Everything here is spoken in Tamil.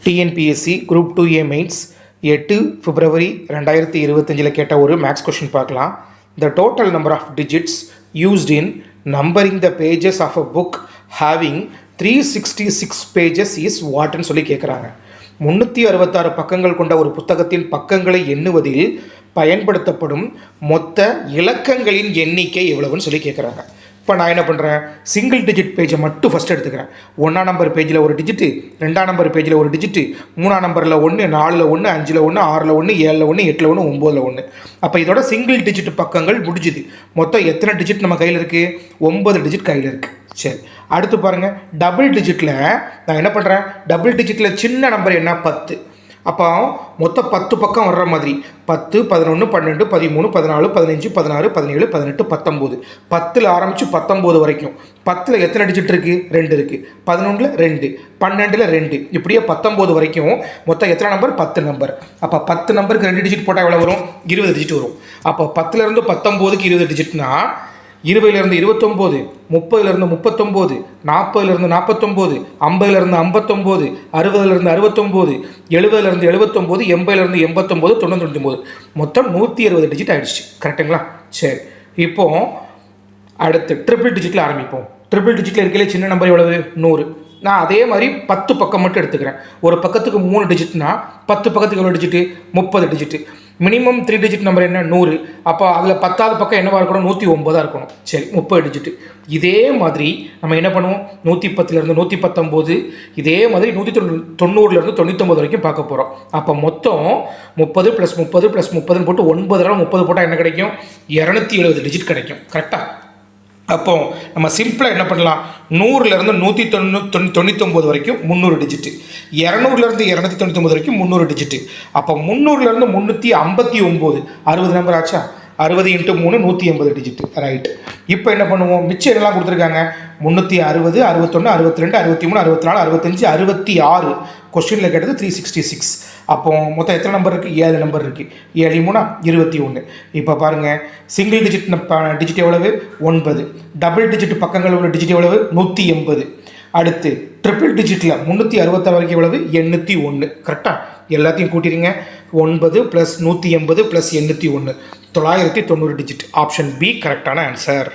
டிஎன்பிஎஸ்சி குரூப் 2A மெயின்ஸ் 8 பிப்ரவரி 2025 கேட்ட ஒரு மேக்ஸ் கொஷின் பார்க்கலாம். The total number of digits used in numbering the pages of a book having 366 pages is வாட்னு சொல்லி கேட்குறாங்க. 366 பக்கங்கள் கொண்ட ஒரு புத்தகத்தின் பக்கங்களை எண்ணுவதில் பயன்படுத்தப்படும் மொத்த இலக்கங்களின் எண்ணிக்கை எவ்வளவுன்னு சொல்லி கேட்குறாங்க. இப்போ நான் என்ன பண்ணுறேன், சிங்கிள் டிஜிட் பேஜை மட்டும் ஃபஸ்ட் எடுத்துக்கிறேன். 1ஆம் நம்பர் பேஜில் ஒரு டிஜிட்டு, 2ஆம் நம்பர் பேஜில் ஒரு டிஜிட்டு, 3ஆம் நம்பரில் 1, 4ல் 1, 5ல் 1, 6ல் 1, 7ல் 1, 8ல் 1, 9ல் 1. அப்போ இதோட சிங்கிள் டிஜிட் பக்கங்கள் முடிஞ்சுது. மொத்தம் எத்தனை டிஜிட் நம்ம கையில் இருக்குது? 9 டிஜிட் கையில் இருக்குது. சரி, அடுத்து பாருங்கள், டபுள் டிஜிட்டில் நான் என்ன பண்ணுறேன், டபுள் டிஜிட்டில் சின்ன நம்பர் என்ன? 10. அப்போ மொத்தம் 10 பக்கம் வர்ற மாதிரி 10, 11, 12, 13, 14, 15, 16, 17, 18, 19. 10ல் ஆரம்பித்து 19 வரைக்கும். 10ல் எத்தனை டிஜிட் இருக்குது? 2 இருக்குது. 11ல் 2, 12ல் 2, இப்படியே 19 வரைக்கும் மொத்தம் எத்தனை நம்பர்? 10 நம்பர். அப்போ 10 நம்பருக்கு 2 டிஜிட் போட்டால் எவ்வளோ வரும்? 20 டிஜிட் வரும். அப்போ 10லேருந்து 19க்கு 20 டிஜிட்னா 20லேருந்து 29, 30லேருந்து 39, 40லேருந்து 49, 50லேருந்து 59, 60லேருந்து 69, 70லேருந்து 79, 80லேருந்து 89, 99, மொத்தம் 160 டிஜிட் ஆகிடுச்சு. கரெக்டுங்களா? சரி, இப்போ அடுத்து ட்ரிபிள் டிஜிட்டில் ஆரம்பிப்போம். ட்ரிபிள் டிஜிட்டில் இருக்கலே சின்ன நம்பர் எவ்வளவு? 100. நான் அதே மாதிரி 10 பக்கம் மட்டும் எடுத்துக்கிறேன். ஒரு பக்கத்துக்கு 3 டிஜிட்னா 10 பக்கத்துக்கு எவ்வளோ digit? 30 digit. Minimum 3 digit number என்ன? 100. அப்போ அதில் 10வது பக்கம் என்னவாக இருக்கணும்? 109 இருக்கணும். சரி, 30 டிஜிட்டு. இதே மாதிரி நம்ம என்ன பண்ணுவோம்? 110லேருந்து 119, இதே மாதிரி 190லேருந்து 99 வரைக்கும் பார்க்க போகிறோம். அப்போ மொத்தம் 30 + 30 + 30ன்னு போட்டு 9 30 போட்டால் என்ன கிடைக்கும்? 270 டிஜிட் கிடைக்கும். கரெக்டாக? அப்போ நம்ம சிம்பிளாக என்ன பண்ணலாம், 100லேருந்து 199 வரைக்கும் 300 டிஜிட்டு, 200லேருந்து 299 வரைக்கும் 300 டிஜிட்டு. அப்போ 300லேருந்து 359, 60 நம்பர் ஆச்சா? 60 × 3 180 டிஜிட்டு. ரைட். இப்போ என்ன பண்ணுவோம், மிச்சம் என்னெல்லாம் கொடுத்துருக்காங்க? 360, 61, 62, 63, 64, 65, 66. கொஸ்டினில் கேட்டது 366. அப்போ மொத்தம் எத்தனை நம்பர் இருக்குது? 7 நம்பர் இருக்குது. 7 × 3 21. இப்போ பாருங்கள், சிங்கிள் டிஜிட் டிஜிட் எவ்வளவு? 9. டபுள் டிஜிட் பக்கங்கள் உள்ள டிஜிட் எவ்வளவு? 180. அடுத்து ட்ரிபிள் டிஜிட்டில் 366 வரைக்கும் எவ்வளவு? 801. கரெக்டாக? எல்லாத்தையும் கூட்டிடுங்க. 9 + 180 + 801, 990 டிஜிட். ஆப்ஷன் பி கரெக்டான ஆன்சர்.